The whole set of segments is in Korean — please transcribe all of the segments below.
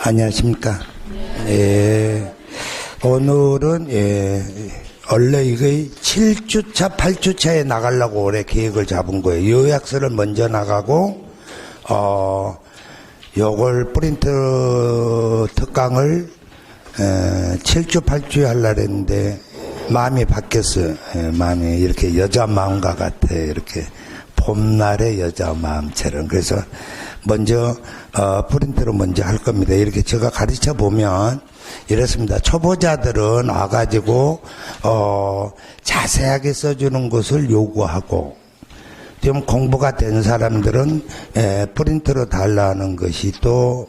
안녕하십니까. 예. 오늘은, 원래 이게 7주차, 8주차에 나가려고 올해 계획을 잡은 거예요. 요약서를 먼저 나가고, 요걸 프린트 특강을, 7주, 8주에 하려고 했는데, 마음이 바뀌었어요. 마음이 이렇게 여자 마음과 같아. 이렇게. 봄날의 여자 마음처럼. 그래서 먼저 프린트로 먼저 할 겁니다. 이렇게 제가 가르쳐 보면 이렇습니다. 초보자들은 와가지고 자세하게 써주는 것을 요구하고, 좀 공부가 된 사람들은 프린트로 달라는 것이 또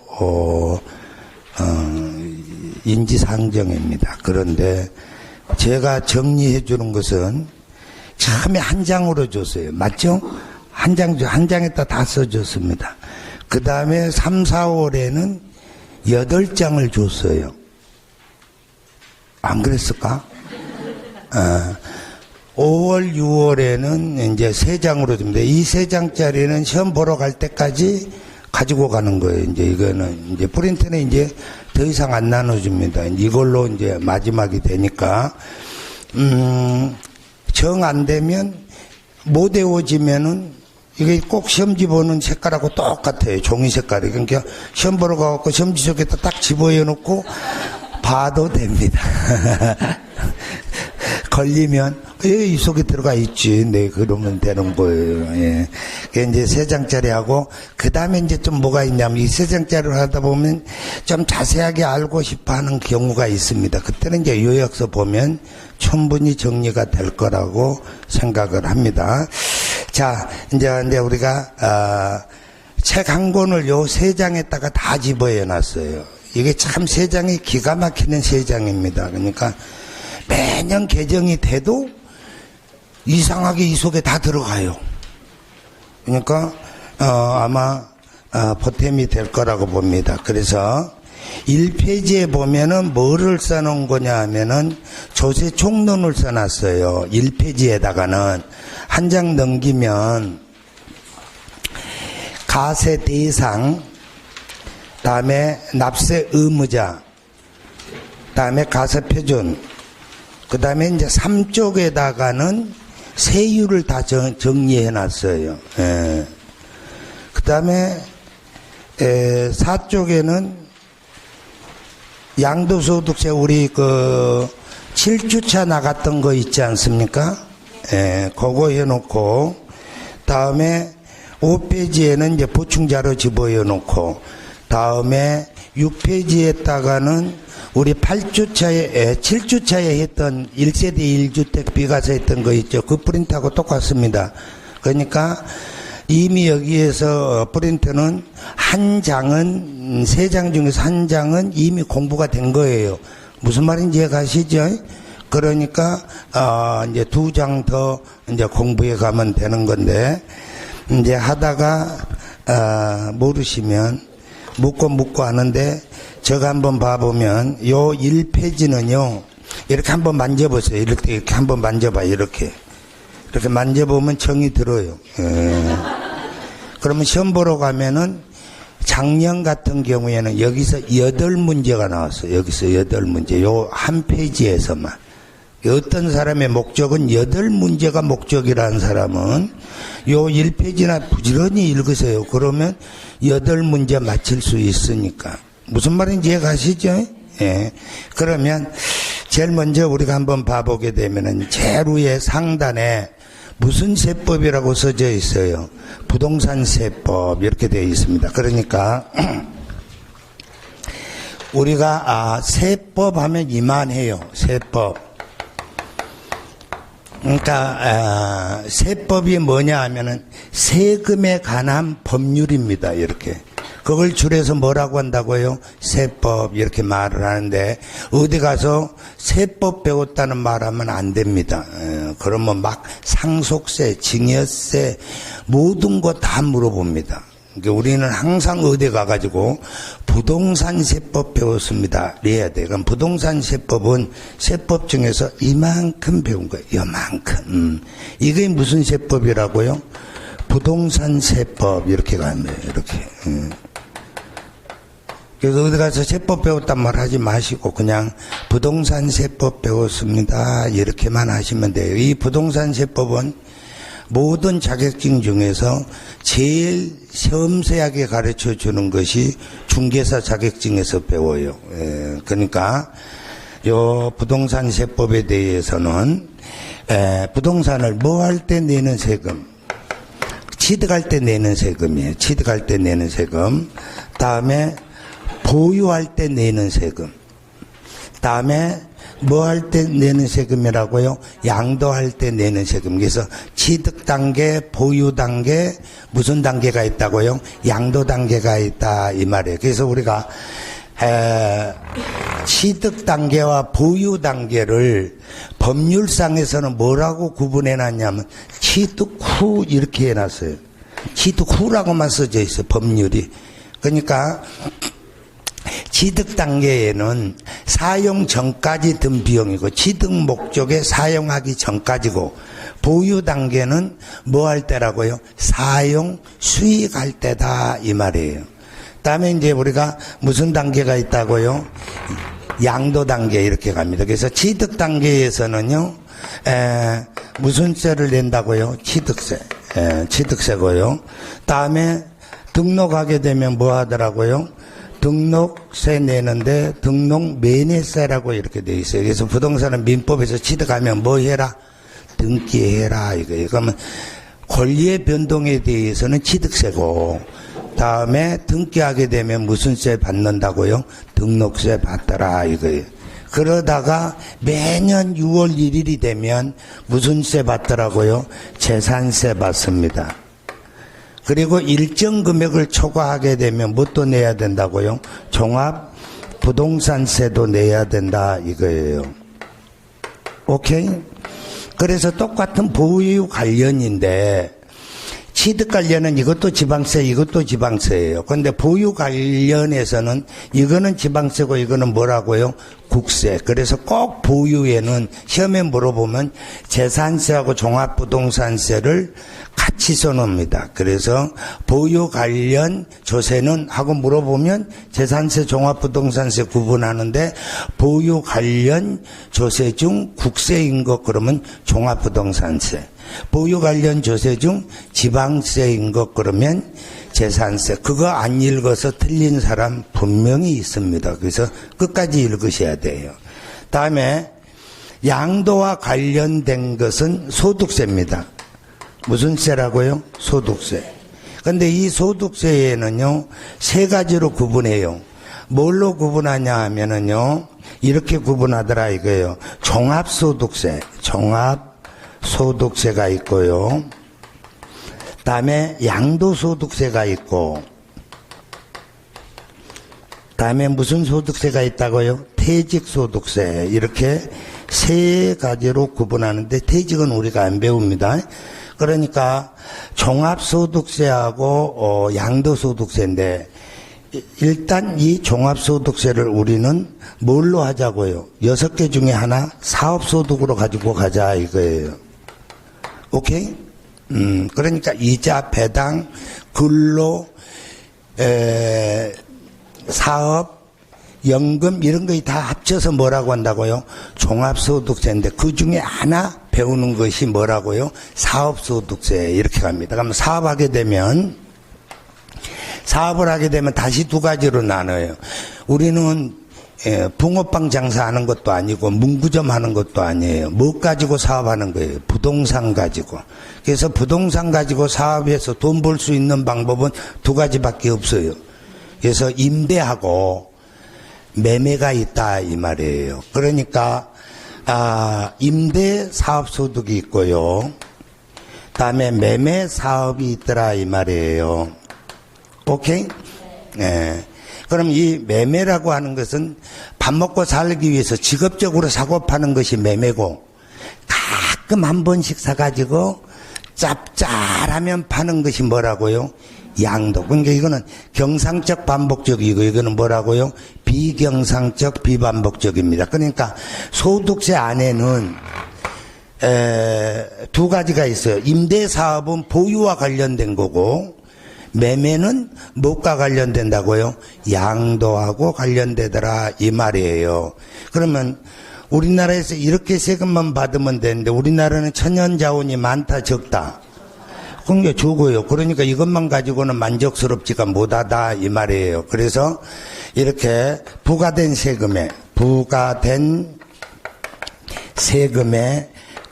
인지상정입니다. 그런데 제가 정리해 주는 것은 처음에 한 장으로 줬어요. 맞죠? 한 장에다 다 써줬습니다. 그 다음에 3, 4월에는 8장을 줬어요. 안 그랬을까? 5월, 6월에는 이제 3장으로 줍니다. 이 3장짜리는 시험 보러 갈 때까지 가지고 가는 거예요. 이제 이거는 이제 프린트는 이제 더 이상 안 나눠줍니다. 이걸로 이제 마지막이 되니까, 정 안 되면 못 외워지면은 이게 꼭 시험지 보는 색깔하고 똑같아요. 종이 색깔이. 그러니까 시험 보러 가갖고 시험지 속에다 딱 집어넣고 봐도 됩니다. 걸리면 이 속에 들어가 있지. 네, 그러면 되는 거예요. 예. 그게 이제 3장짜리 하고, 그 다음에 이제 좀 뭐가 있냐면, 이 3장짜리를 하다 보면 좀 자세하게 알고 싶어 하는 경우가 있습니다. 그때는 이제 요약서 보면 충분히 정리가 될 거라고 생각을 합니다. 자, 이제 우리가, 책 한 권을 요 3장에다가 다 집어해 놨어요. 이게 참 3장이 기가 막히는 3장입니다. 그러니까 매년 개정이 돼도 이상하게 이 속에 다 들어가요. 그러니까 아마 보탬이 될 거라고 봅니다. 그래서 1페이지에 보면은 뭐를 써놓은 거냐 하면은 조세 총론을 써놨어요. 1페이지에다가는 한 장 넘기면 가세 대상, 다음에 납세 의무자, 다음에 가세 표준, 그 다음에 이제 3쪽에다가는 세율을 다 정리해 놨어요. 예. 그 다음에 4쪽에는 양도소득세 우리 7주차 나갔던 거 있지 않습니까? 예, 그거 해놓고, 다음에 5페이지에는 이제 보충자료 집어해 놓고, 다음에 6페이지에다가는 우리 7주차에 했던 1세대 1주택 비과세 했던 거 있죠. 그 프린트하고 똑같습니다. 그러니까 이미 여기에서 프린트는 한 장은, 3장 중에서 한 장은 이미 공부가 된 거예요. 무슨 말인지 이해가시죠? 그러니까, 이제 2장 더 이제 공부해 가면 되는 건데, 이제 하다가, 모르시면, 묻고 하는데, 제가 한번 봐보면, 요 1페이지는요, 이렇게 한번 만져보세요. 이렇게 한번 만져봐요. 이렇게 만져보면 정이 들어요. 예. 그러면 시험 보러 가면은, 작년 같은 경우에는 여기서 8문제가 나왔어요. 여기서 8문제. 요 한 페이지에서만. 어떤 사람의 목적은 8문제가 목적이라는 사람은 요 1페이지나 부지런히 읽으세요. 그러면 8문제 맞힐 수 있으니까. 무슨 말인지 이해가시죠? 예. 그러면 제일 먼저 우리가 한번 봐보게 되면은 제일 위에 상단에 무슨 세법이라고 써져 있어요. 부동산 세법 이렇게 되어 있습니다. 그러니까 우리가 세법 하면 이만해요. 세법. 그러니까 세법이 뭐냐 하면은 세금에 관한 법률입니다. 이렇게. 그걸 줄여서 뭐라고 한다고요? 세법 이렇게 말을 하는데 어디 가서 세법 배웠다는 말하면 안 됩니다. 그러면 막 상속세, 증여세 모든 거 다 물어봅니다. 그러니까 우리는 항상 어디 가가지고 부동산 세법 배웠습니다. 이래야 돼. 그럼 부동산 세법은 세법 중에서 이만큼 배운 거예요. 이만큼. 이게 무슨 세법이라고요? 부동산 세법 이렇게 가면 돼요. 이렇게. 그래서 어디 가서 세법 배웠단 말 하지 마시고 그냥 부동산 세법 배웠습니다. 이렇게만 하시면 돼요. 이 부동산 세법은 모든 자격증 중에서 제일 섬세하게 가르쳐 주는 것이 중개사 자격증에서 배워요. 그러니까 요 부동산 세법에 대해서는 부동산을 뭐 할 때 내는 세금, 취득할 때 내는 세금이에요. 취득할 때 내는 세금. 다음에 보유할 때 내는 세금. 다음에 뭐 할 때 내는 세금이라고요? 양도할 때 내는 세금. 그래서 취득 단계, 보유 단계, 무슨 단계가 있다고요? 양도 단계가 있다 이 말이에요. 그래서 우리가 취득 단계와 보유 단계를 법률상에서는 뭐라고 구분해 놨냐면 취득 후 이렇게 해놨어요. 취득 후라고만 써져 있어요. 법률이. 그러니까 취득 단계에는 사용 전까지 든 비용이고 취득 목적에 사용하기 전까지고, 보유 단계는 뭐 할 때라고요? 사용 수익할 때다 이 말이에요. 다음에 이제 우리가 무슨 단계가 있다고요? 양도 단계 이렇게 갑니다. 그래서 취득 단계에서는요, 무슨 세를 낸다고요? 취득세. 취득세고요. 다음에 등록하게 되면 뭐 하더라고요? 등록세 내는데 등록 매매세라고 이렇게 돼 있어요. 그래서 부동산은 민법에서 취득하면 뭐 해라? 등기해라 이거예요. 그러면 권리의 변동에 대해서는 취득세고, 다음에 등기하게 되면 무슨 세 받는다고요? 등록세 받더라 이거예요. 그러다가 매년 6월 1일이 되면 무슨 세 받더라고요? 재산세 받습니다. 그리고 일정 금액을 초과하게 되면 뭣도 내야 된다고요? 종합부동산세도 내야 된다 이거예요. 오케이? 그래서 똑같은 보유 관련인데 취득 관련은 이것도 지방세, 이것도 지방세예요. 그런데 보유 관련해서는 이거는 지방세고 이거는 뭐라고요? 국세. 그래서 꼭 보유에는 시험에 물어보면 재산세하고 종합부동산세를 같이 써놓습니다. 그래서 보유 관련 조세는 하고 물어보면 재산세, 종합부동산세 구분하는데 보유 관련 조세 중 국세인 것 그러면 종합부동산세, 보유 관련 조세 중 지방세인 것 그러면 재산세. 그거 안 읽어서 틀린 사람 분명히 있습니다. 그래서 끝까지 읽으셔야 돼요. 다음에 양도와 관련된 것은 소득세입니다. 무슨 세라고요? 소득세. 근데 이 소득세에는요, 세 가지로 구분해요. 뭘로 구분하냐 하면은요, 이렇게 구분하더라 이거예요. 종합소득세, 종합소득세가 있고요. 다음에 양도소득세가 있고, 다음에 무슨 소득세가 있다고요? 퇴직소득세. 이렇게 세 가지로 구분하는데 퇴직은 우리가 안 배웁니다. 그러니까 종합소득세하고 양도소득세인데, 일단 이 종합소득세를 우리는 뭘로 하자고요? 6개 중에 하나 사업소득으로 가지고 가자 이거예요. 오케이? 그러니까 이자, 배당, 근로, 사업, 연금 이런 거 다 합쳐서 뭐라고 한다고요? 종합소득세인데 그 중에 하나 배우는 것이 뭐라고요? 사업소득세 이렇게 갑니다. 그러면 사업을 하게 되면 다시 두 가지로 나눠요. 우리는 붕어빵 장사하는 것도 아니고 문구점 하는 것도 아니에요. 뭐 가지고 사업하는 거예요? 부동산 가지고. 그래서 부동산 가지고 사업해서 돈 벌 수 있는 방법은 두 가지밖에 없어요. 그래서 임대하고 매매가 있다 이 말이에요. 그러니까 임대 사업소득이 있고요. 다음에 매매 사업이 있더라 이 말이에요. 오케이? 네. 그럼 이 매매라고 하는 것은 밥 먹고 살기 위해서 직업적으로 사고 파는 것이 매매고, 가끔 한 번씩 사가지고 짭짤하면 파는 것이 뭐라고요? 양도. 그러니까 이거는 경상적 반복적이고 이거는 뭐라고요? 비경상적 비반복적입니다. 그러니까 소득세 안에는 두 가지가 있어요. 임대사업은 보유와 관련된 거고, 매매는 뭐과 관련된다고요? 양도하고 관련되더라 이 말이에요. 그러면 우리나라에서 이렇게 세금만 받으면 되는데 우리나라는 천연자원이 많다 적다? 그게 적어요. 그러니까 이것만 가지고는 만족스럽지가 못하다 이 말이에요. 그래서 이렇게 부과된 세금에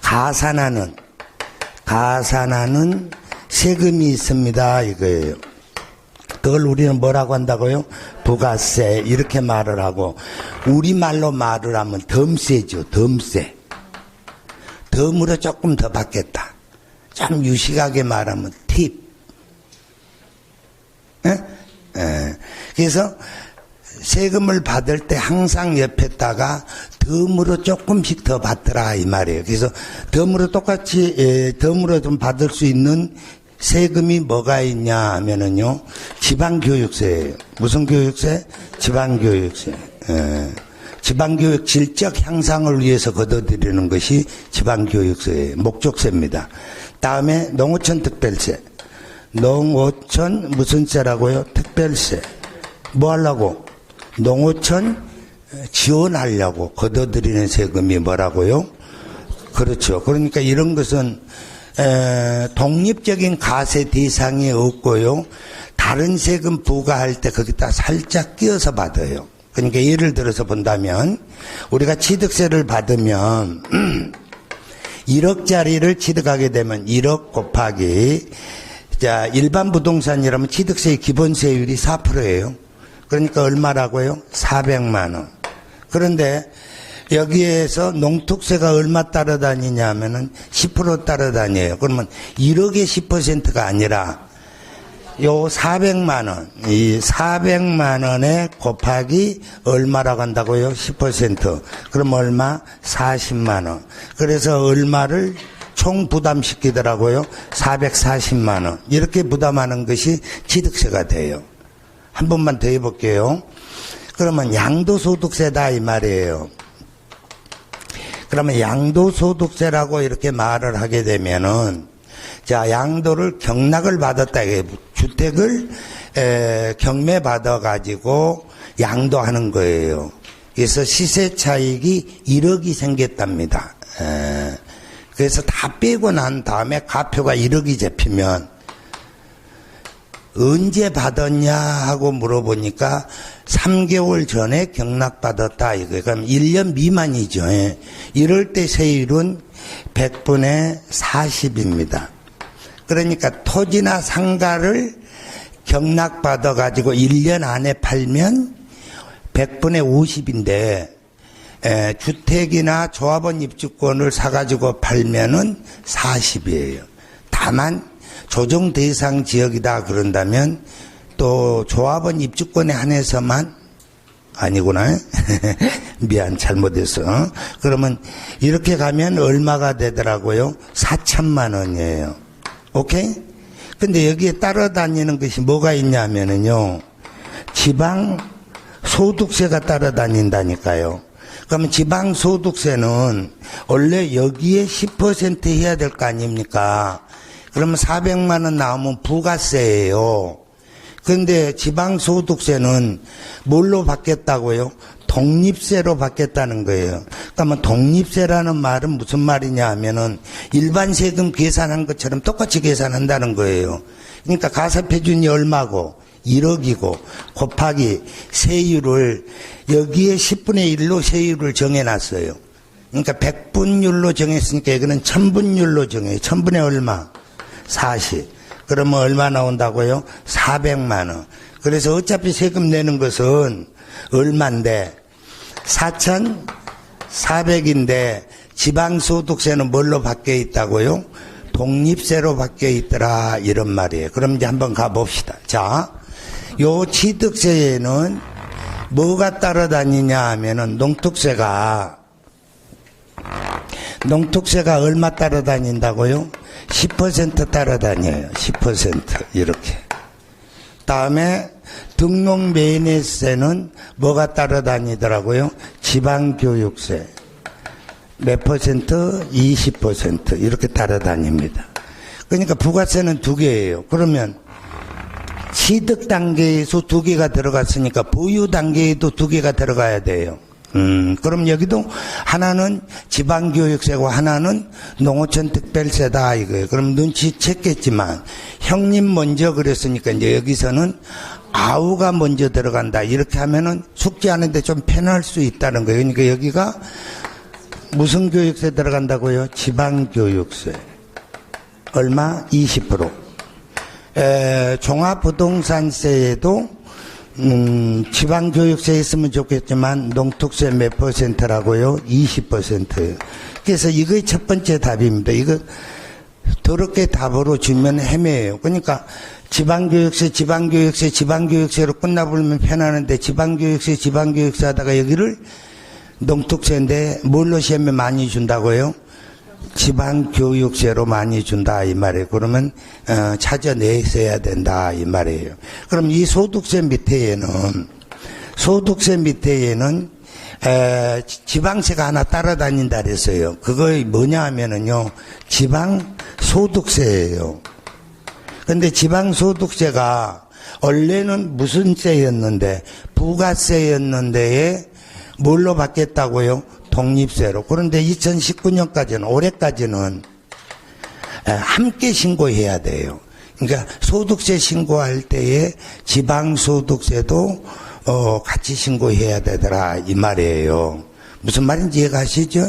가산하는 세금이 있습니다 이거예요. 그걸 우리는 뭐라고 한다고요? 부가세 이렇게 말을 하고, 우리말로 말을 하면 덤세죠. 덤세. 덤으로 조금 더 받겠다. 좀 유식하게 말하면 팁. 그래서 세금을 받을 때 항상 옆에다가 덤으로 조금씩 더 받더라 이 말이에요. 그래서 덤으로 똑같이 덤으로 좀 받을 수 있는 세금이 뭐가 있냐 하면은요, 지방교육세예요. 무슨 교육세? 지방교육세. 지방교육 질적 향상을 위해서 걷어들이는 것이 지방교육세예요. 목적세입니다. 다음에 농어촌 특별세. 농어촌 무슨 세라고요? 특별세. 뭐 하려고? 농어촌 지원하려고 걷어들이는 세금이 뭐라고요? 그렇죠. 그러니까 이런 것은 독립적인 과세 대상이 없고요. 다른 세금 부과할 때 거기다 살짝 끼워서 받아요. 그러니까 예를 들어서 본다면 우리가 취득세를 받으면 1억짜리를 취득하게 되면 1억 곱하기, 자, 일반 부동산이라면 취득세의 기본세율이 4%예요. 그러니까 얼마라고요? 400만 원. 그런데 여기에서 농특세가 얼마 따라다니냐 하면은 10% 따라다녀요. 그러면 1억의 10%가 아니라 요 400만 원, 이 400만 원에 곱하기 얼마라고 한다고요? 10%. 그럼 얼마? 40만 원. 그래서 얼마를 총 부담시키더라고요? 440만 원. 이렇게 부담하는 것이 취득세가 돼요. 한 번만 더 해볼게요. 그러면 양도소득세다 이 말이에요. 그러면 양도소득세라고 이렇게 말을 하게 되면은, 자, 양도를 경락을 받았다. 주택을 경매 받아가지고 양도하는 거예요. 그래서 시세 차익이 1억이 생겼답니다. 그래서 다 빼고 난 다음에 가표가 1억이 잡히면 언제 받았냐 하고 물어보니까 3개월 전에 경락받았다 이거예요. 그럼 1년 미만이죠. 이럴 때 세율은 100분의 40입니다. 그러니까 토지나 상가를 경락받아 가지고 1년 안에 팔면 100분의 50인데 주택이나 조합원 입주권을 사가지고 팔면은 40이에요. 다만 조정 대상 지역이다 그런다면 또 조합원 입주권에 한해서만, 아니구나. 미안, 잘못했어. 그러면 이렇게 가면 얼마가 되더라고요? 4천만 원이에요. 오케이? 근데 여기에 따라다니는 것이 뭐가 있냐면은요, 지방 소득세가 따라다닌다니까요. 그러면 지방 소득세는 원래 여기에 10% 해야 될 거 아닙니까? 그러면 400만 원 나오면 부가세예요. 그런데 지방소득세는 뭘로 받겠다고요? 독립세로 받겠다는 거예요. 그러면 독립세라는 말은 무슨 말이냐 하면은 일반 세금 계산한 것처럼 똑같이 계산한다는 거예요. 그러니까 가산표준이 얼마고? 1억이고 곱하기 세율을 여기에 10분의 1로 세율을 정해놨어요. 그러니까 100분율로 정했으니까 이거는 1000분율로 정해요. 1000분의 얼마? 40. 그러면 얼마 나온다고요? 400만 원. 그래서 어차피 세금 내는 것은 얼마인데 4,400인데 지방소득세는 뭘로 바뀌어 있다고요? 독립세로 바뀌어 있더라 이런 말이에요. 그럼 이제 한번 가봅시다. 자, 요 취득세에는 뭐가 따라다니냐 하면은 농특세가 얼마 따라다닌다고요? 10% 따라다녀요. 10% 이렇게. 다음에 등록매매세는 뭐가 따라다니더라고요? 지방교육세 몇 퍼센트? 20% 이렇게 따라다닙니다. 그러니까 부가세는 두 개예요. 그러면 취득 단계에서 2개가 들어갔으니까 보유 단계에도 2개가 들어가야 돼요. 그럼 여기도 하나는 지방교육세고 하나는 농어촌 특별세다 이거예요. 그럼 눈치챘겠지만 형님 먼저 그랬으니까 이제 여기서는 아우가 먼저 들어간다. 이렇게 하면은 숙지하는데 좀 편할 수 있다는 거예요. 그러니까 여기가 무슨 교육세 들어간다고요? 지방교육세. 얼마? 20%. 종합부동산세에도 지방교육세 있으면 좋겠지만 농특세 몇 %라고요? 20%. 그래서 이거의 첫 번째 답입니다. 이거 더럽게 답으로 주면 헤매요. 그러니까 지방교육세로 끝나버리면 편하는데 지방교육세 하다가 여기를 농특세인데 뭘로 시험에 많이 준다고요? 지방교육세로 많이 준다 이 말이에요. 그러면 찾아내셔야 된다 이 말이에요. 그럼 이 소득세 밑에에는 지방세가 하나 따라다닌다 그랬어요. 그거 뭐냐 하면은요 지방소득세예요. 근데 지방소득세가 원래는 무슨 세였는데 부가세였는데 뭘로 바뀌었다고요? 독립세로. 그런데 2019년까지는 올해까지는 함께 신고해야 돼요. 그러니까 소득세 신고할 때에 지방소득세도 같이 신고해야 되더라 이 말이에요. 무슨 말인지 이해가시죠?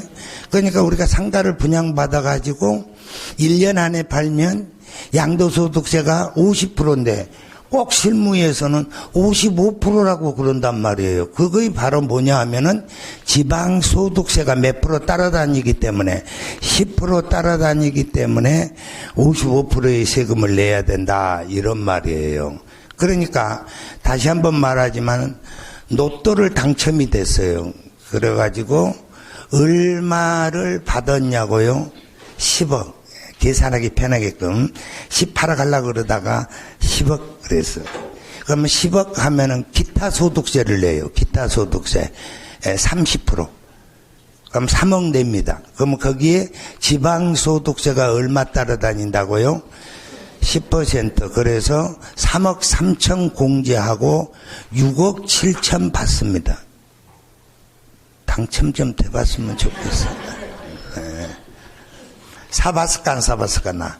그러니까 우리가 상가를 분양받아가지고 1년 안에 팔면 양도소득세가 50%인데 꼭 실무에서는 55%라고 그런단 말이에요. 그거이 바로 뭐냐 하면은 지방소득세가 몇 프로 따라다니기 때문에 10% 따라다니기 때문에 55%의 세금을 내야 된다 이런 말이에요. 그러니까 다시 한번 말하지만 로또를 당첨이 됐어요. 그래가지고 얼마를 받았냐고요? 10억. 계산하기 편하게끔 18억 하려고 그러다가 10억 그랬어. 그러면 10억 하면은 기타 소득세를 내요. 기타 소득세 30%. 그럼 3억 냅니다. 그러면 거기에 지방소득세가 얼마 따라다닌다고요? 10%. 그래서 3억 3천 공제하고 6억 7천 받습니다. 당첨 좀 돼봤으면 좋겠어. 사봤을까 안 사봤을까 나?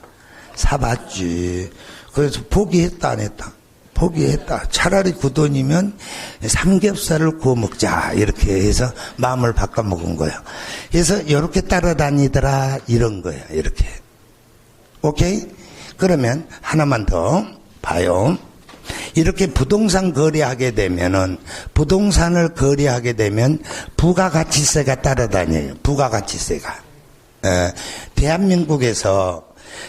사봤지. 그래서 포기했다 안 했다? 포기했다. 차라리 그 돈이면 삼겹살을 구워 먹자 이렇게 해서 마음을 바꿔 먹은 거예요. 그래서 이렇게 따라다니더라 이런 거예요. 이렇게. 오케이? 그러면 하나만 더 봐요. 이렇게 부동산 거래하게 되면은 부동산을 거래하게 되면 부가가치세가 따라다녀요. 부가가치세가. 대한민국에서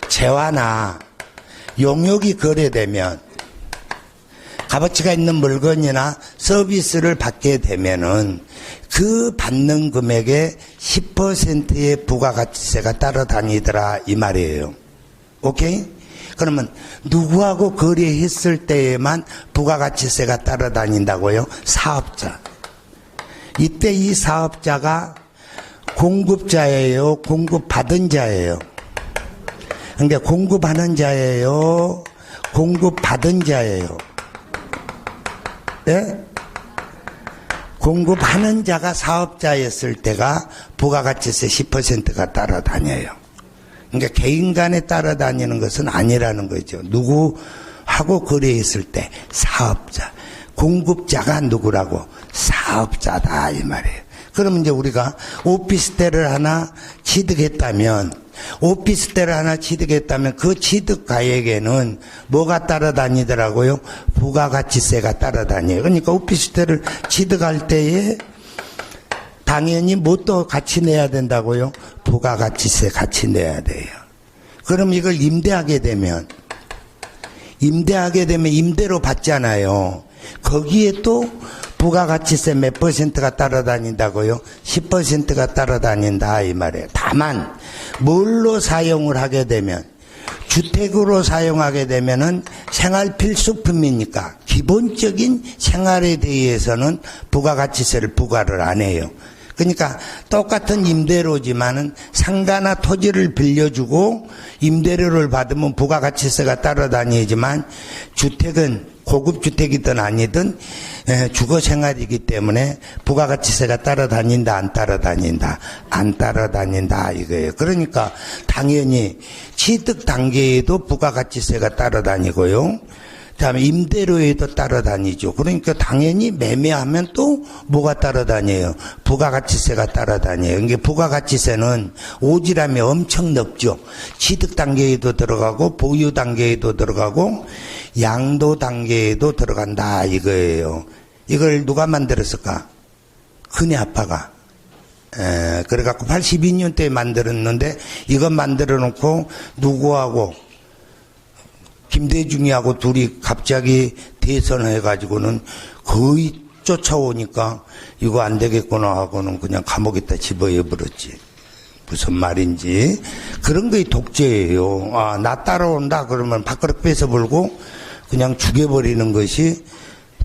재화나 용역이 거래되면 값어치가 있는 물건이나 서비스를 받게 되면은 그 받는 금액의 10%의 부가가치세가 따라다니더라 이 말이에요. 오케이? 그러면 누구하고 거래했을 때에만 부가가치세가 따라다닌다고요? 사업자. 이때 이 사업자가 공급자예요? 공급받은 자예요? 그러니까 공급하는 자예요? 공급받은 자예요? 네? 공급하는 자가 사업자였을 때가 부가가치세 10%가 따라다녀요. 그러니까 개인 간에 따라다니는 것은 아니라는 거죠. 누구하고 거래했을 때 사업자. 공급자가 누구라고? 사업자다 이 말이에요. 그러면 이제 우리가 오피스텔을 하나 취득했다면 그 취득가액에는 뭐가 따라다니더라고요? 부가가치세가 따라다녀요. 그러니까 오피스텔을 취득할 때에 당연히 뭣도 같이 내야 된다고요? 부가가치세 같이 내야 돼요. 그럼 이걸 임대하게 되면 임대로 받잖아요. 거기에 또 부가가치세 몇 %가 따라다닌다고요? 10%가 따라다닌다 이 말이에요. 다만 뭘로 사용을 하게 되면 주택으로 사용하게 되면은 생활 필수품이니까 기본적인 생활에 대해서는 부가가치세를 부과를 안 해요. 그러니까 똑같은 임대료지만은 상가나 토지를 빌려주고 임대료를 받으면 부가가치세가 따라다니지만 주택은 고급 주택이든 아니든 주거 생활이기 때문에 부가가치세가 따라다닌다, 안 따라다닌다, 안 따라다닌다 이거예요. 그러니까 당연히 취득 단계에도 부가가치세가 따라다니고요. 그다음에 임대료에도 따라다니죠. 그러니까 당연히 매매하면 또 뭐가 따라다녀요? 부가가치세가 따라다녀요. 이게 부가가치세는 오지랖이 엄청 넓죠. 취득 단계에도 들어가고 보유 단계에도 들어가고 양도 단계에도 들어간다 이거예요. 이걸 누가 만들었을까? 큰애 아빠가. 그래갖고 82년도에 만들었는데 이것 만들어 놓고 누구하고 김대중이하고 둘이 갑자기 대선해가지고는 거의 쫓아오니까 이거 안 되겠구나 하고는 그냥 감옥에다 집어넣어버렸지. 무슨 말인지. 그런 게 독재예요. 아, 나 따라온다 그러면 밥그릇 뺏어버리고 그냥 죽여버리는 것이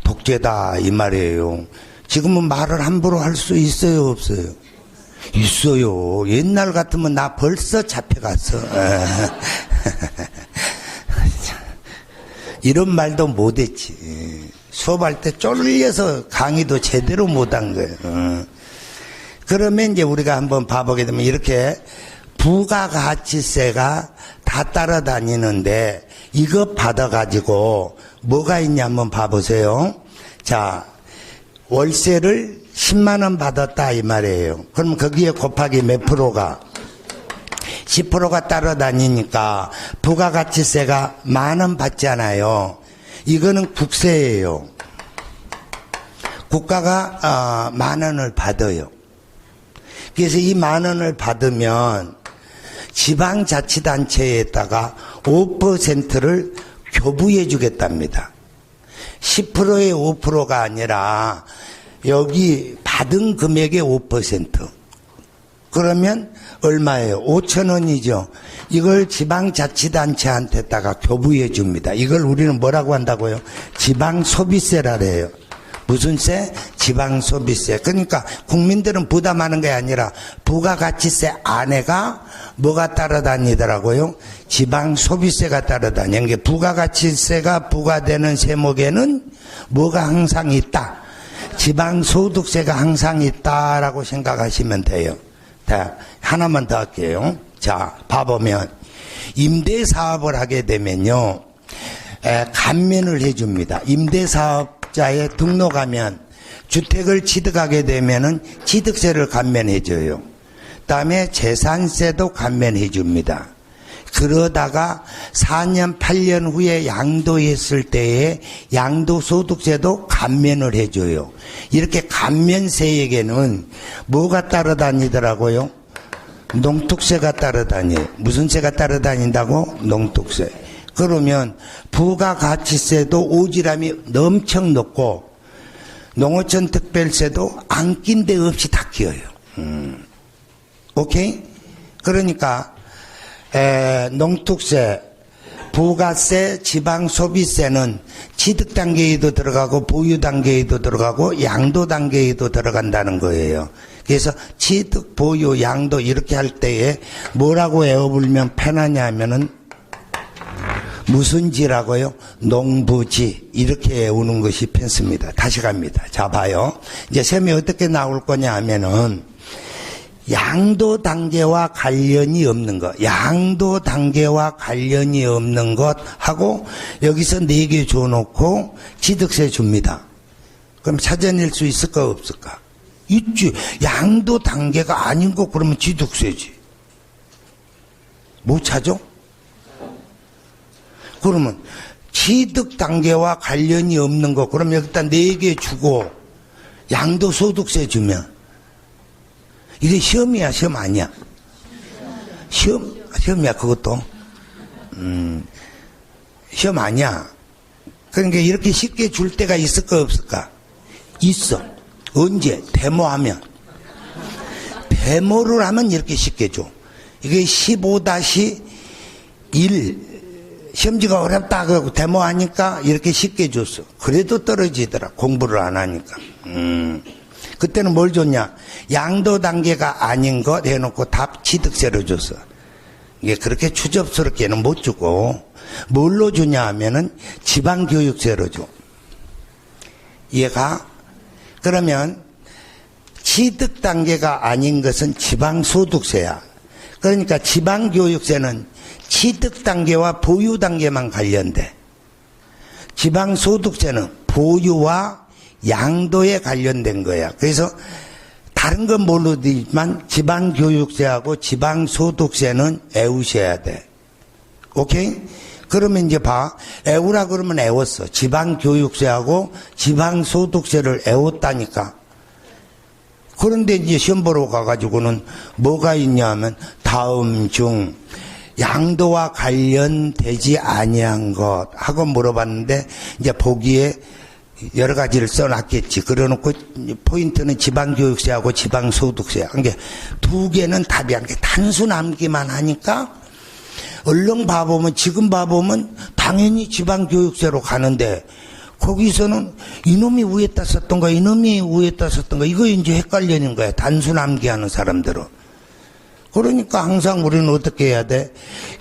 독재다 이 말이에요. 지금은 말을 함부로 할 수 있어요 없어요? 있어요. 옛날 같으면 나 벌써 잡혀갔어. 이런 말도 못했지. 수업할 때 쫄려서 강의도 제대로 못한 거예요. 그러면 이제 우리가 한번 봐보게 되면 이렇게 부가가치세가 다 따라다니는데 이거 받아가지고 뭐가 있냐 한번 봐보세요. 자, 월세를 10만 원 받았다 이 말이에요. 그럼 거기에 곱하기 몇 프로가? 10%가 따라다니니까 부가가치세가 10,000원 받잖아요. 이거는 국세예요. 국가가 10,000원을 받아요. 그래서 이 10,000원을 받으면 지방자치단체에다가 5%를 교부해 주겠답니다. 10%의 5%가 아니라 여기 받은 금액의 5%. 그러면 얼마예요? 5,000원이죠. 이걸 지방자치단체한테다가 교부해 줍니다. 이걸 우리는 뭐라고 한다고요? 지방소비세라 그래요. 무슨 세? 지방소비세. 그러니까 국민들은 부담하는 게 아니라 부가가치세 안에가 뭐가 따라다니더라고요? 지방소비세가 따라다니는 게 부가가치세가 부과되는 세목에는 뭐가 항상 있다? 지방소득세가 항상 있다라고 생각하시면 돼요. 자, 하나만 더 할게요. 자, 봐보면 임대사업을 하게 되면요 감면을 해줍니다. 임대사업자에 등록하면 주택을 취득하게 되면은 취득세를 감면해줘요. 그다음에 재산세도 감면해줍니다. 그러다가 4년 8년 후에 양도했을 때에 양도소득세도 감면을 해줘요. 이렇게 감면세에게는 뭐가 따라다니더라고요? 농특세가 따라다녀요. 무슨 세가 따라다닌다고? 농특세. 그러면 부가가치세도 오지랖이 엄청 높고 농어촌 특별세도 안 낀 데 없이 다 끼어요. 오케이? 그러니까 농특세, 부가세, 지방소비세는 취득 단계에도 들어가고 보유 단계에도 들어가고 양도 단계에도 들어간다는 거예요. 그래서 취득, 보유, 양도 이렇게 할 때에 뭐라고 애어불면 편하냐 하면은 무슨 지라고요? 농부지 이렇게 외우는 것이 편습니다. 다시 갑니다. 자 봐요. 이제 시험이 어떻게 나올 거냐 하면은 양도 단계와 관련이 없는 것, 양도 단계와 관련이 없는 것 하고 여기서 4개 줘놓고 취득세 줍니다. 그럼 찾아낼 수 있을까 없을까? 있지. 양도 단계가 아닌 거 그러면 취득세지. 못 찾아? 그러면 취득 단계와 관련이 없는 거 그럼 여기다 4개 주고 양도소득세 주면 이게 시험이야, 시험 아니야? 시험이야, 그것도. 시험 아니야. 그러니까 이렇게 쉽게 줄 때가 있을까, 없을까? 있어. 언제? 데모하면. 데모를 하면 이렇게 쉽게 줘. 이게 15-1, 시험지가 어렵다, 그러고 데모하니까 이렇게 쉽게 줬어. 그래도 떨어지더라, 공부를 안 하니까. 그때는 뭘 줬냐? 양도 단계가 아닌 것 해놓고 답 취득세로 줬어. 이게 그렇게 추접스럽게는 못 주고, 뭘로 주냐 하면은 지방교육세로 줘. 이해가? 그러면 취득 단계가 아닌 것은 지방소득세야. 그러니까 지방교육세는 취득 단계와 보유 단계만 관련돼. 지방소득세는 보유와 양도에 관련된 거야. 그래서 다른 건 모르지만 지방교육세하고 지방소득세는 애우셔야 돼. 오케이? 그러면 이제 봐. 애우라 그러면 애웠어. 지방교육세하고 지방소득세를 애웠다니까. 그런데 이제 시험 보러 가가지고는 뭐가 있냐 하면 다음 중 양도와 관련되지 아니한 것 하고 물어봤는데 이제 보기에 여러 가지를 써놨겠지. 그래놓고 포인트는 지방교육세하고 지방소득세. 그러니까 두 개는 답이 안 돼. 단순함기만 하니까 얼른 봐보면 지금 봐보면 당연히 지방교육세로 가는데 거기서는 이놈이 위에다 썼던가 이놈이 위에다 썼던가 이거 이제 헷갈리는 거야. 단순 암기하는 사람들은. 그러니까 항상 우리는 어떻게 해야 돼?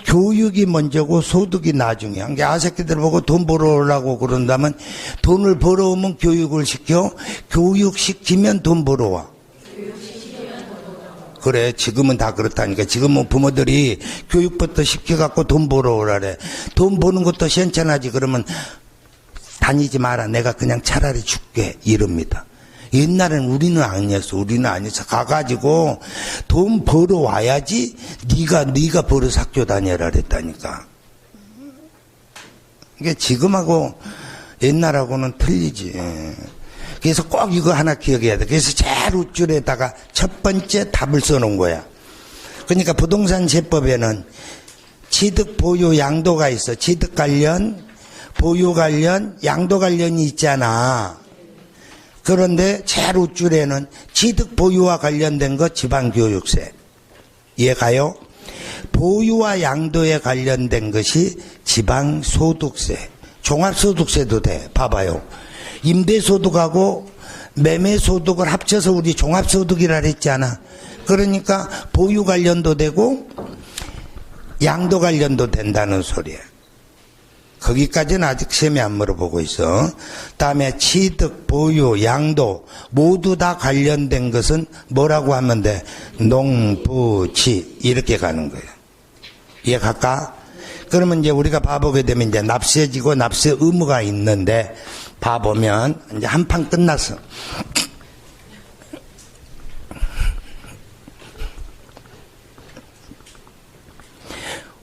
교육이 먼저고 소득이 나중이야. 그러니까 아새끼들 보고 돈 벌어오라고 그런다면 돈을 벌어오면 교육을 시켜. 교육시키면 돈 벌어와. 그래, 지금은 다 그렇다니까. 지금은 부모들이 교육부터 시켜갖고 돈 벌어오라래. 돈 버는 것도 시원찮아지. 그러면 다니지 마라. 내가 그냥 차라리 줄게. 이럽니다. 옛날엔 우리는 아니었어. 가가지고 돈 벌어와야지 네가 벌어서 학교 다녀라 그랬다니까. 이게 지금하고 옛날하고는 틀리지. 그래서 꼭 이거 하나 기억해야 돼. 그래서 제일 우쭐에다가 첫 번째 답을 써놓은 거야. 그러니까 부동산 세법에는 취득, 보유, 양도가 있어. 취득 관련, 보유 관련, 양도 관련이 있잖아. 그런데 제일 우쭐에는 취득, 보유와 관련된 것 지방교육세. 이해가요? 보유와 양도에 관련된 것이 지방소득세. 종합소득세도 돼. 봐봐요. 임대소득하고 매매소득을 합쳐서 우리 종합소득이라 했잖아. 그러니까 보유 관련도 되고 양도 관련도 된다는 소리야. 거기까지는 아직 시험에 안 물어보고 있어. 다음에 취득, 보유, 양도 모두 다 관련된 것은 뭐라고 하면 돼? 농부지 이렇게 가는 거예요. 이해갈까? 그러면 이제 우리가 봐보게 되면 이제 납세지고 납세 의무가 있는데 봐보면 이제 한 판 끝났어.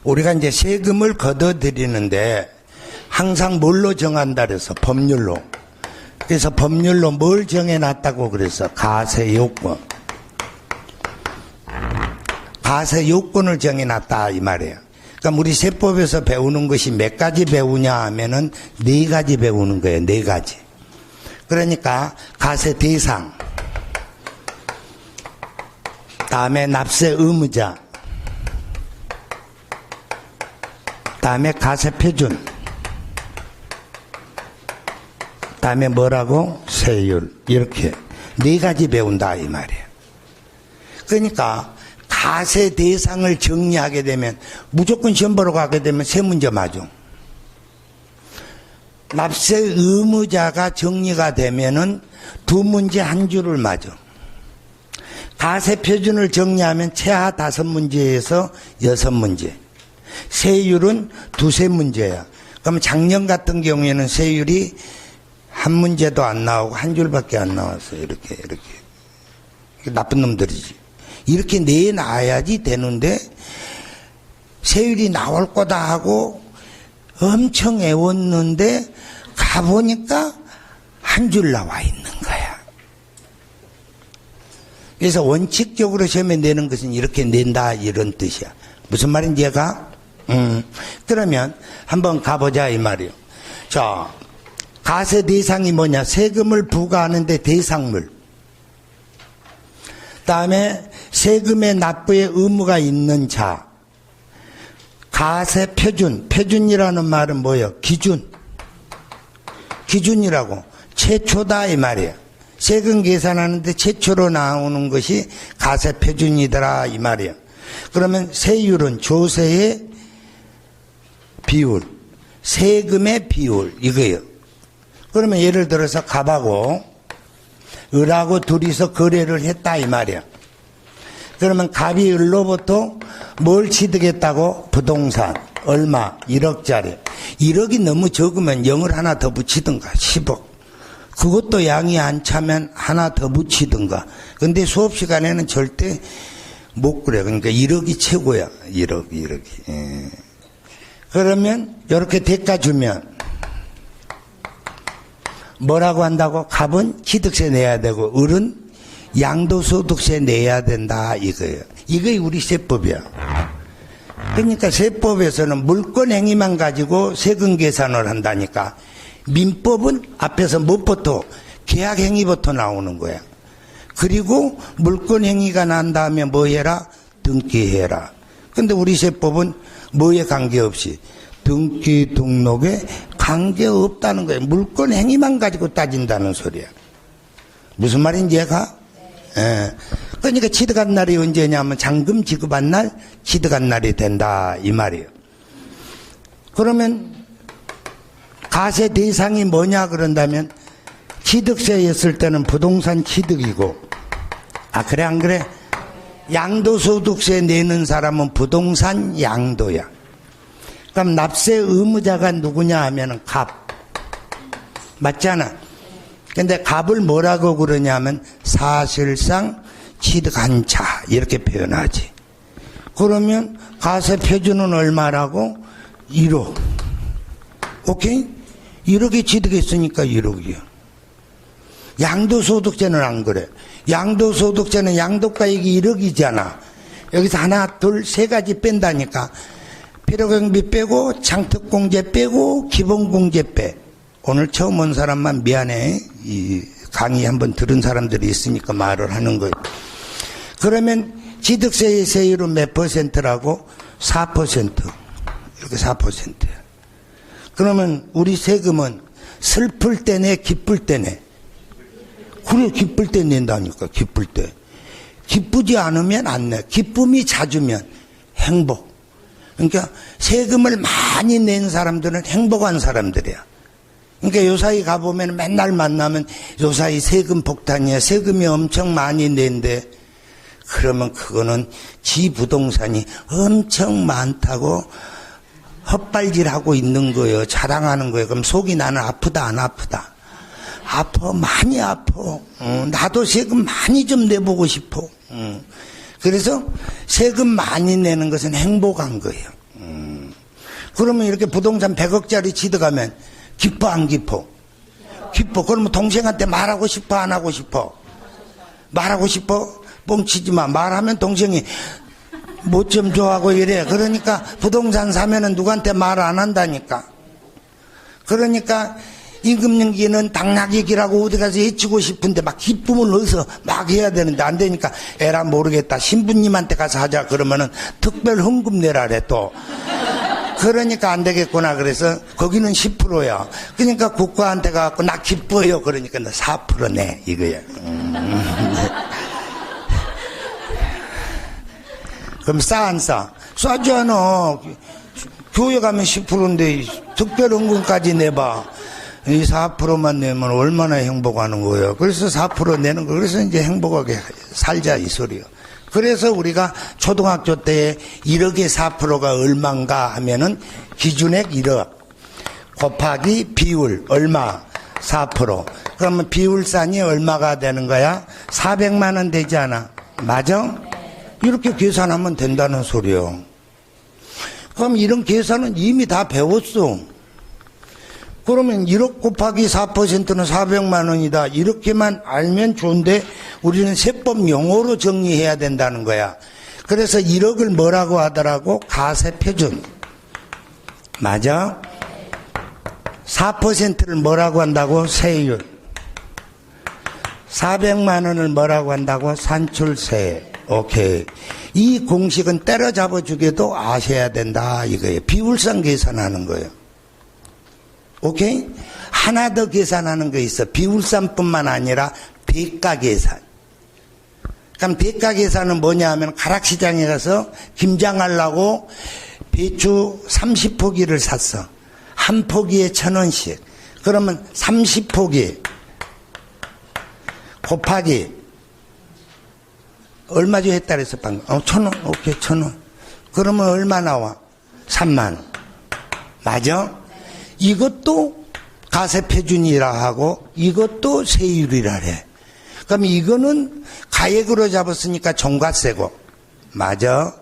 우리가 이제 세금을 걷어들이는데 항상 뭘로 정한다 그래서 법률로. 그래서 법률로 뭘 정해놨다고 그래서 가세요건. 가세요건을 정해놨다 이 말이에요. 그러니까 우리 세법에서 배우는 것이 몇 가지 배우냐 하면은 4가지 배우는 거예요. 4가지. 그러니까 가세 대상, 다음에 납세 의무자, 다음에 가세 표준, 다음에 뭐라고? 세율. 이렇게 4가지 배운다 이 말이에요. 그러니까 가세 대상을 정리하게 되면 무조건 시험 보러 가게 되면 3문제 맞아. 납세 의무자가 정리가 되면은 2문제 한 줄을 맞아. 가세 표준을 정리하면 최하 5문제에서 6문제. 세율은 2-3문제야. 그럼 작년 같은 경우에는 세율이 한 문제도 안 나오고 한 줄밖에 안 나왔어요. 이렇게. 나쁜 놈들이지. 이렇게 내놔야지 되는데 세율이 나올 거다 하고 엄청 애웠는데 가보니까 한 줄 나와 있는 거야. 그래서 원칙적으로 시험에 내는 것은 이렇게 낸다 이런 뜻이야. 무슨 말인지 얘가? 그러면 한번 가보자 이 말이요. 자, 가세 대상이 뭐냐? 세금을 부과하는데 대상물. 다음에 세금의 납부의 의무가 있는 자. 가세 표준. 표준이라는 말은 뭐예요? 기준. 기준이라고. 최초다 이 말이에요. 세금 계산하는데 최초로 나오는 것이 가세 표준이더라 이 말이에요. 그러면 세율은 조세의 비율, 세금의 비율 이거예요. 그러면 예를 들어서 갑하고 을하고 둘이서 거래를 했다 이 말이야. 그러면 갑이 을로부터 뭘 취득했다고? 부동산. 얼마? 1억짜리. 1억이 너무 적으면 0을 하나 더 붙이든가 10억. 그것도 양이 안 차면 하나 더 붙이든가. 근데 수업 시간에는 절대 못 그래. 그러니까 1억이 최고야. 1억이. 예. 그러면 이렇게 대가 주면 뭐라고 한다고? 갑은 취득세 내야 되고 을은 양도소득세 내야 된다 이거예요. 이게 우리 세법이야. 그러니까 세법에서는 물권행위만 가지고 세금 계산을 한다니까. 민법은 앞에서 무엇부터? 계약행위부터 나오는 거야. 그리고 물권행위가 난 다음에 뭐 해라? 등기해라. 근데 우리 세법은 뭐에 관계없이 등기 등록에 관계없다는 거예요. 물권행위만 가지고 따진다는 소리야. 무슨 말인지 이해가? 예. 그러니까 취득한 날이 언제냐면 잔금 지급한 날 취득한 날이 된다 이 말이에요. 그러면 가세 대상이 뭐냐 그런다면 취득세였을 때는 부동산 취득이고, 아 그래 안 그래? 양도소득세 내는 사람은 부동산 양도야. 그럼 납세 의무자가 누구냐 하면은 갑. 맞잖아. 근데 갑을 뭐라고 그러냐면 사실상 취득한 자 이렇게 표현하지. 그러면 가세 표준은 얼마라고? 1억. 오케이? 1억이 취득했으니까 1억이야. 양도소득세는 안 그래. 양도소득세는 양도가액이 1억이잖아. 여기서 하나, 둘, 세 가지 뺀다니까. 필요경비 빼고 장특공제 빼고 기본공제 빼. 오늘 처음 온 사람만 미안해. 이 강의 한번 들은 사람들이 있으니까 말을 하는 거예요. 그러면 취득세의 세율은 몇 퍼센트라고? 4%. 이렇게 4%야. 그러면 우리 세금은 슬플 때 내, 기쁠 때 내. 그래, 기쁠 때 낸다니까, 기쁠 때. 기쁘지 않으면 안 내. 기쁨이 잦으면 행복. 그러니까 세금을 많이 낸 사람들은 행복한 사람들이야. 그러니까 요사이 가보면 맨날 만나면 요사이 세금 폭탄이야. 세금이 엄청 많이 낸대. 그러면 그거는 지 부동산이 엄청 많다고 헛발질하고 있는 거예요. 자랑하는 거예요. 그럼 속이 나는 아프다 안 아프다? 아파. 많이 아파. 나도 세금 많이 좀 내보고 싶어. 그래서 세금 많이 내는 것은 행복한 거예요. 그러면 이렇게 부동산 100억짜리 취득하면 기뻐 안 기뻐? 기뻐. 그러면 동생한테 말하고 싶어 안 하고 싶어? 말하고 싶어? 뻥치지 마. 말하면 동생이 뭐 좀 좋아하고 이래. 그러니까 부동산 사면은 누구한테 말 안 한다니까. 그러니까 임금연기는 당나귀기라고 어디 가서 해치고 싶은데 막 기쁨을 넣어서 막 해야 되는데 안 되니까 에라 모르겠다. 신부님한테 가서 하자 그러면은 특별 헌금 내라래 또. 그러니까 안 되겠구나. 그래서 거기는 10%야. 그러니까 국가한테 가갖고 나 기뻐요. 그러니까 나 4% 내. 이거야. 그럼 싸 안 싸? 싸지 않아. 교회 가면 10%인데 특별 헌금까지 내봐. 이 4%만 내면 얼마나 행복하는 거예요. 그래서 4% 내는 거. 그래서 이제 행복하게 살자 이 소리요. 그래서 우리가 초등학교 때 1억의 4%가 얼마인가 하면은 기준액 1억 곱하기 비율 얼마? 4%. 그러면 비율산이 얼마가 되는 거야? 400만 원 되지 않아? 맞아? 이렇게 계산하면 된다는 소리요. 그럼 이런 계산은 이미 다 배웠어. 그러면 1억 곱하기 4%는 400만 원이다. 이렇게만 알면 좋은데 우리는 세법 용어로 정리해야 된다는 거야. 그래서 1억을 뭐라고 하더라고? 가세표준. 맞아? 4%를 뭐라고 한다고? 세율. 400만 원을 뭐라고 한다고? 산출세. 오케이. 이 공식은 때려잡아 주게도 아셔야 된다 이거예요. 비율상 계산하는 거예요. 오케이? 하나 더 계산하는 거 있어. 비율산뿐만 아니라 대가 계산. 그럼 대가 계산은 뭐냐 하면 가락시장에 가서 김장하려고 배추 30포기를 샀어. 한 포기에 1,000원씩. 그러면 30포기 곱하기 얼마 주 했다 그랬어 방금? 1,000원. 오케이, 1,000원. 그러면 얼마 나와? 3만. 맞아? 이것도 가세표준이라 하고 이것도 세율이라 해. 그럼 이거는 가액으로 잡았으니까 종가세고, 맞아?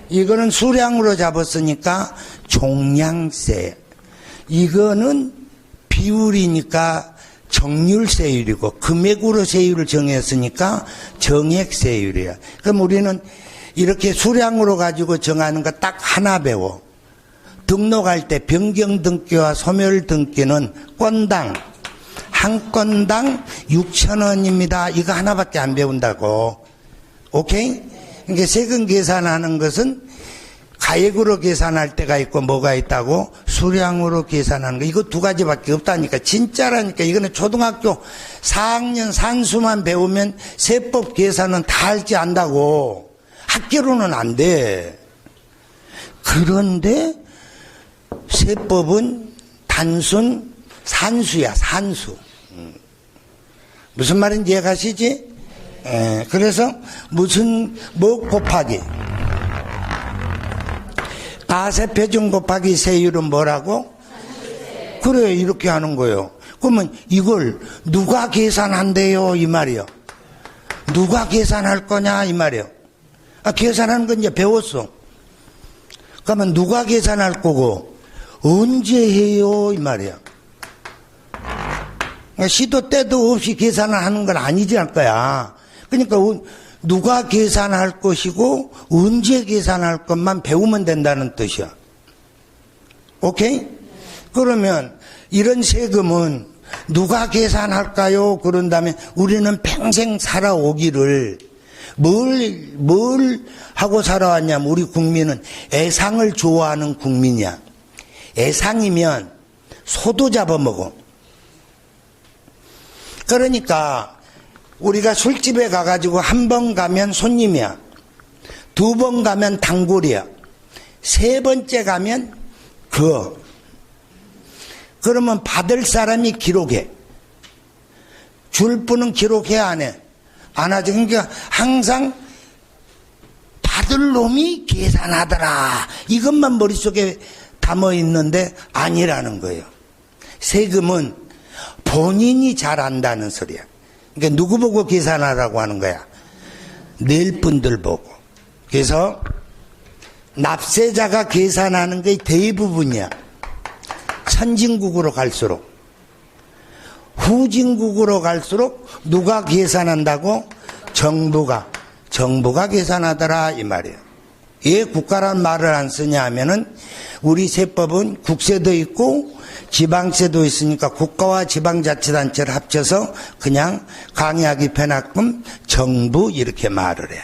이거는 수량으로 잡았으니까 종량세. 이거는 비율이니까 정률세율이고, 금액으로 세율을 정했으니까 정액세율이야. 그럼 우리는 이렇게 수량으로 가지고 정하는 거 딱 하나 배워. 등록할 때 변경등기와 소멸등기는 건당, 한 건당 6,000원입니다. 이거 하나밖에 안 배운다고. 오케이? 그러니까 세금 계산하는 것은 가액으로 계산할 때가 있고 뭐가 있다고? 수량으로 계산하는 거. 이거 두 가지밖에 없다니까. 진짜라니까. 이거는 초등학교 4학년 산수만 배우면 세법 계산은 다 할지 안다고. 학교로는 안 돼. 그런데 세법은 단순 산수야, 산수. 무슨 말인지 이해가시지? 그래서 뭐 곱하기 가세표준 곱하기 세율은 뭐라고? 그래, 이렇게 하는 거예요. 그러면 이걸 누가 계산한대요? 이 말이요. 누가 계산할 거냐? 이 말이요. 계산하는 건 이제 배웠어. 그러면 누가 계산할 거고 언제 해요? 이 말이야. 시도 때도 없이 계산을 하는 건 아니지 할 거야. 그러니까 누가 계산할 것이고 언제 계산할 것만 배우면 된다는 뜻이야. 오케이? 그러면 이런 세금은 누가 계산할까요? 그런 다음에 우리는 평생 살아오기를 뭘 하고 살아왔냐면 우리 국민은 애상을 좋아하는 국민이야. 애상이면 소도 잡아먹어. 그러니까 우리가 술집에 가가지고 한 번 가면 손님이야. 두 번 가면 단골이야. 세 번째 가면 그러면 받을 사람이 기록해. 줄 분은 기록해 안 해? 안 하지. 그러니까 항상 받을 놈이 계산하더라. 이것만 머릿속에 담아 있는데 아니라는 거예요. 세금은 본인이 잘 안다는 소리야. 그러니까 누구 보고 계산하라고 하는 거야? 낼 분들 보고. 그래서 납세자가 계산하는 게 대부분이야. 선진국으로 갈수록. 후진국으로 갈수록 누가 계산한다고? 정부가 계산하더라 이 말이에요. 왜 국가란 말을 안 쓰냐 하면은 우리 세법은 국세도 있고 지방세도 있으니까 국가와 지방자치단체를 합쳐서 그냥 강약이 편하끔 정부 이렇게 말을 해.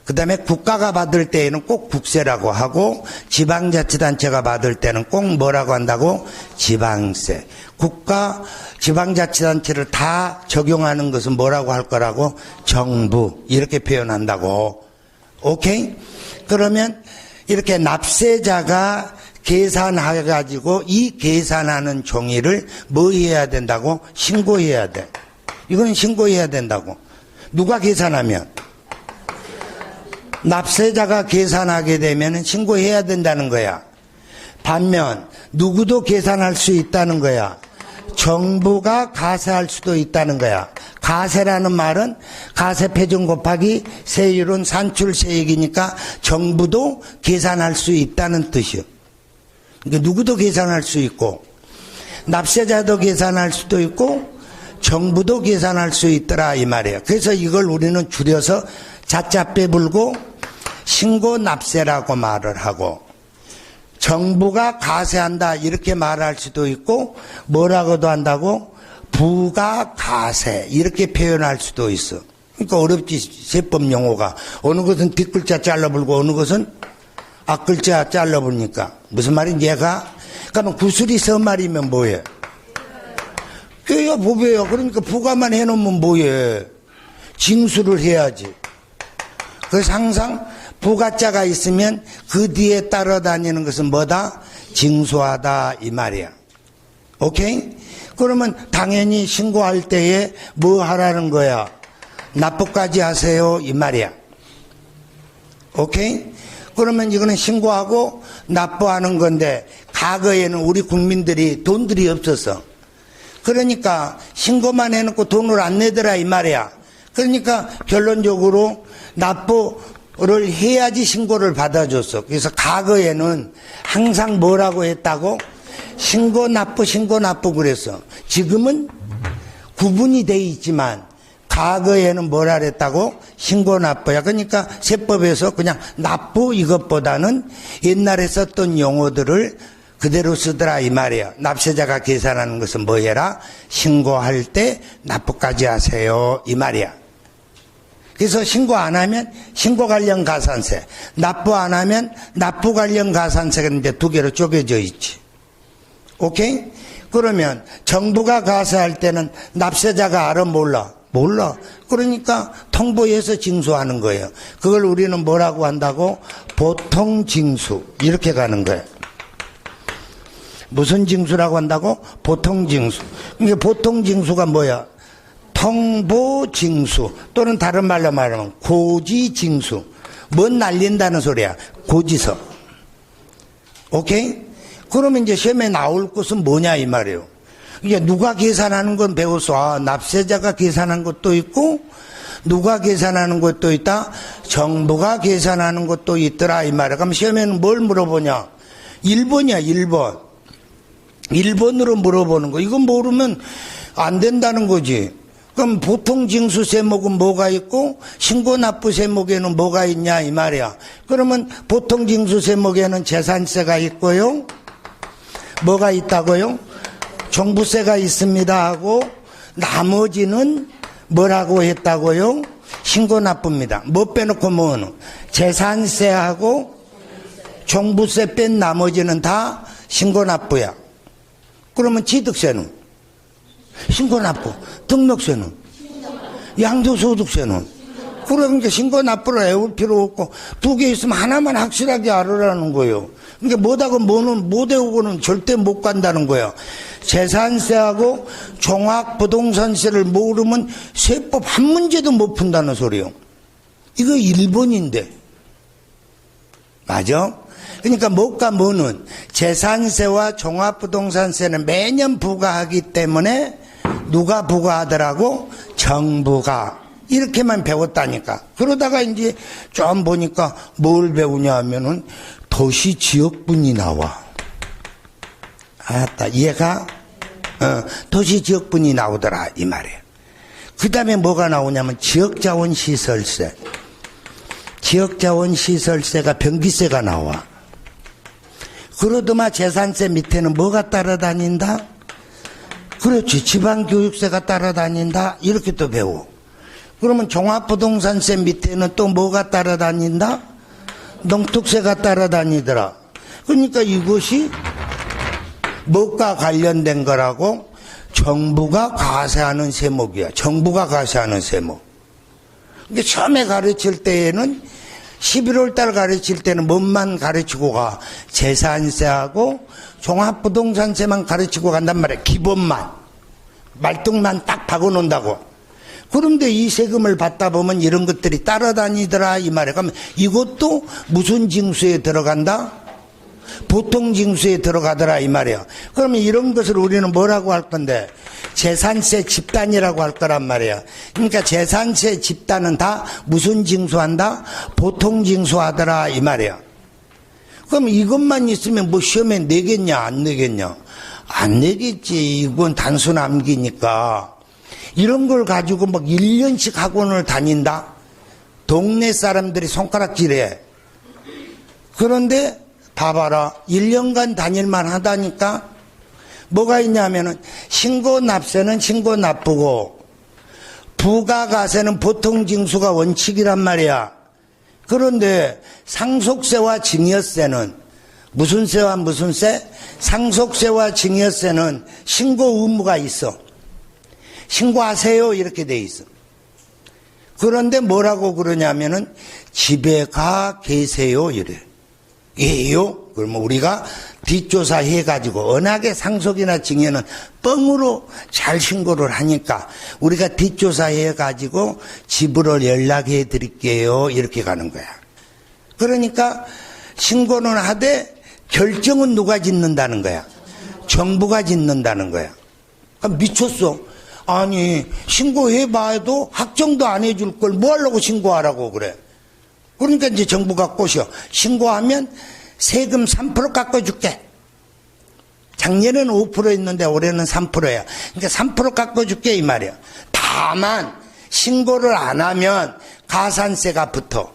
그 다음에 국가가 받을 때에는 꼭 국세라고 하고 지방자치단체가 받을 때는 꼭 뭐라고 한다고? 지방세. 국가, 지방자치단체를 다 적용하는 것은 뭐라고 할 거라고? 정부. 이렇게 표현한다고. 오케이? 그러면 이렇게 납세자가 계산해가지고 이 계산하는 종이를 뭐 해야 된다고? 신고해야 돼. 이건 신고해야 된다고. 누가 계산하면? 납세자가 계산하게 되면 신고해야 된다는 거야. 반면 누구도 계산할 수 있다는 거야. 정부가 가세할 수도 있다는 거야. 가세라는 말은 가세표준 곱하기 세율은 산출세액이니까 정부도 계산할 수 있다는 뜻이요. 그러니까 누구도 계산할 수 있고 납세자도 계산할 수도 있고 정부도 계산할 수 있더라 이 말이에요. 그래서 이걸 우리는 줄여서 자자 빼불고 신고납세라고 말을 하고 정부가 가세한다 이렇게 말할 수도 있고 뭐라고도 한다고? 부가가세 이렇게 표현할 수도 있어. 그러니까 어렵지 세법 용어가. 어느 것은 뒷글자 잘라불고 어느 것은 앞글자 잘라보니까 무슨 말인지 얘가? 그러면 구슬이 서말이면 뭐해? 그야 보배요. 그러니까 부가만 해놓으면 뭐해? 징수를 해야지. 그래서 항상 부가자가 있으면 그 뒤에 따라다니는 것은 뭐다? 징수하다 이 말이야. 오케이? 그러면 당연히 신고할 때에 뭐 하라는 거야? 납부까지 하세요 이 말이야. 오케이? 그러면 이거는 신고하고 납부하는 건데 과거에는 우리 국민들이 돈들이 없었어. 그러니까 신고만 해놓고 돈을 안 내더라 이 말이야. 그러니까 결론적으로 납부를 해야지 신고를 받아줬어. 그래서 과거에는 항상 뭐라고 했다고? 신고 납부 그랬어. 지금은 구분이 돼 있지만 과거에는 뭐라 그랬다고? 신고 납부야. 그러니까 세법에서 그냥 납부 이것보다는 옛날에 썼던 용어들을 그대로 쓰더라 이 말이야. 납세자가 계산하는 것은 뭐 해라? 신고할 때 납부까지 하세요 이 말이야. 그래서 신고 안 하면 신고 관련 가산세, 납부 안 하면 납부 관련 가산세가 이제 두 개로 쪼개져 있지. 오케이? 그러면 정부가 가세할 때는 납세자가 알아 몰라? 몰라. 그러니까 통보해서 징수하는 거예요. 그걸 우리는 뭐라고 한다고? 보통징수. 이렇게 가는 거예요. 무슨 징수라고 한다고? 보통징수. 그러니까 보통징수가 뭐야? 통보징수 또는 다른 말로 말하면 고지징수. 뭔 날린다는 소리야? 고지서. 오케이? 그러면 이제 시험에 나올 것은 뭐냐 이 말이에요. 이게 누가 계산하는 건 배웠어. 아, 납세자가 계산한 것도 있고 누가 계산하는 것도 있다. 정부가 계산하는 것도 있더라 이 말이야. 그럼 시험에는 뭘 물어보냐? 1번이야 1번. 1번으로 물어보는 거. 이건 모르면 안 된다는 거지. 그럼 보통 징수 세목은 뭐가 있고 신고 납부 세목에는 뭐가 있냐 이 말이야. 그러면 보통 징수 세목에는 재산세가 있고요. 뭐가 있다고요? 종부세가 있습니다 하고 나머지는 뭐라고 했다고요? 신고 납부입니다. 뭐 빼놓고 뭐는? 재산세하고 종부세 뺀 나머지는 다 신고 납부야. 그러면 취득세는? 신고 납부. 등록세는? 양도소득세는? 그러니까 신고 납부를 외울 필요 없고 두 개 있으면 하나만 확실하게 알으라는 거예요. 그러니까 뭐다고 뭐는 못 외우고는 절대 못 간다는 거예요. 재산세하고 종합부동산세를 모르면 세법 한 문제도 못 푼다는 소리예요. 이거 1번인데. 맞아? 그러니까 뭐가 뭐는 재산세와 종합부동산세는 매년 부과하기 때문에 누가 부과하더라고? 정부가. 이렇게만 배웠다니까. 그러다가 이제 좀 보니까 뭘 배우냐 하면은 도시 지역분이 나와. 알았다. 이해가? 도시 지역분이 나오더라. 이 말이에요. 그 다음에 뭐가 나오냐면 지역자원시설세. 지역자원시설세가 변기세가 나와. 그러더만 재산세 밑에는 뭐가 따라다닌다? 그렇지. 지방교육세가 따라다닌다. 이렇게 또 배워. 그러면 종합부동산세 밑에는 또 뭐가 따라다닌다? 농특세가 따라다니더라. 그러니까 이것이 뭐가 관련된 거라고? 정부가 과세하는 세목이야. 정부가 과세하는 세목. 근데 처음에 가르칠 때에는 11월 달 가르칠 때는 뭔만 가르치고 가? 재산세하고 종합부동산세만 가르치고 간단 말이야. 기본만. 말뚝만 딱 박아놓는다고. 그런데 이 세금을 받다 보면 이런 것들이 따라다니더라 이 말이야. 그러면 이것도 무슨 징수에 들어간다? 보통 징수에 들어가더라 이 말이야. 그러면 이런 것을 우리는 뭐라고 할 건데? 재산세 집단이라고 할 거란 말이야. 그러니까 재산세 집단은 다 무슨 징수한다? 보통 징수하더라 이 말이야. 그럼 이것만 있으면 뭐 시험에 내겠냐 안 내겠냐? 안 내겠지. 이건 단순 암기니까. 이런 걸 가지고 막 1년씩 학원을 다닌다? 동네 사람들이 손가락질해. 그런데 봐봐라. 1년간 다닐만 하다니까? 뭐가 있냐면은 신고납세는 신고납부고 부가가세는 보통징수가 원칙이란 말이야. 그런데 상속세와 증여세는 무슨 세와 무슨 세? 상속세와 증여세는 신고 의무가 있어. 신고하세요 이렇게 돼 있어. 그런데 뭐라고 그러냐면은 집에 가 계세요 이래. 예요? 그러면 우리가 뒷조사 해가지고 워낙에 상속이나 증여는 뻥으로 잘 신고를 하니까 우리가 뒷조사 해가지고 집으로 연락해 드릴게요. 이렇게 가는 거야. 그러니까 신고는 하되 결정은 누가 짓는다는 거야? 정부가 짓는다는 거야. 그러니까 미쳤어. 아니 신고해봐도 확정도 안 해줄 걸 뭐 하려고 신고하라고 그래. 그러니까 이제 정부가 꼬셔. 신고하면 세금 3% 깎아줄게. 작년에는 5%였는데 올해는 3%야. 그러니까 3% 깎아줄게 이 말이야. 다만 신고를 안 하면 가산세가 붙어.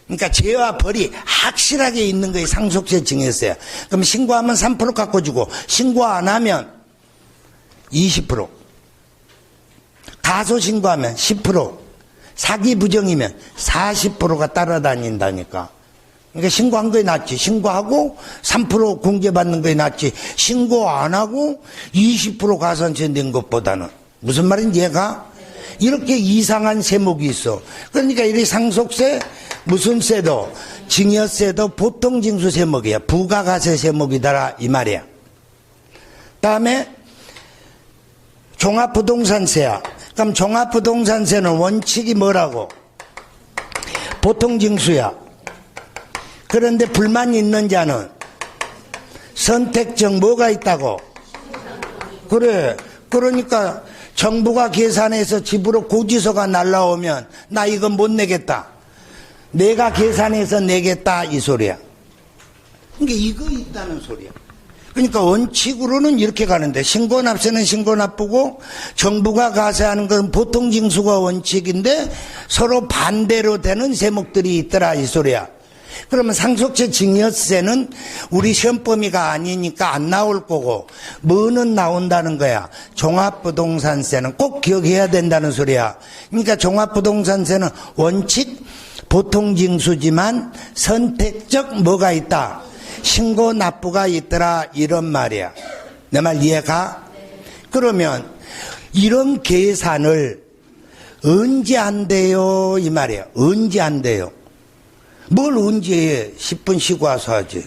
그러니까 죄와 벌이 확실하게 있는 거예요. 상속세 증여세야. 그럼 신고하면 3% 깎아주고 신고 안 하면 20%. 가소 신고하면 10%. 사기 부정이면 40%가 따라다닌다니까. 그러니까 신고한 거에 낫지. 신고하고 3% 공개받는 거에 낫지. 신고 안 하고 20% 가산세 낸 것보다는. 무슨 말인지 이해가? 이렇게 이상한 세목이 있어. 그러니까 이 상속세 무슨 세도 증여세도 보통징수 세목이야. 부가가세 세목이다 이 말이야. 다음에 종합부동산세야. 그럼 종합부동산세는 원칙이 뭐라고? 보통징수야. 그런데 불만이 있는 자는 선택적 뭐가 있다고? 그래. 그러니까 정부가 계산해서 집으로 고지서가 날라오면 나 이거 못 내겠다. 내가 계산해서 내겠다 이 소리야. 그러니까 이거 있다는 소리야. 그러니까 원칙으로는 이렇게 가는데 신고납세는 신고납부고 정부가 가세하는 건 보통징수가 원칙인데 서로 반대로 되는 세목들이 있더라 이 소리야. 그러면 상속세 증여세는 우리 시험 범위가 아니니까 안 나올 거고 뭐는 나온다는 거야. 종합부동산세는 꼭 기억해야 된다는 소리야. 그러니까 종합부동산세는 원칙 보통징수지만 선택적 뭐가 있다. 신고납부가 있더라 이런 말이야. 내 말 이해가? 그러면 이런 계산을 언제 한대요 이 말이야. 언제 한대요. 뭘 언제 해? 10분 쉬고 와서 하지.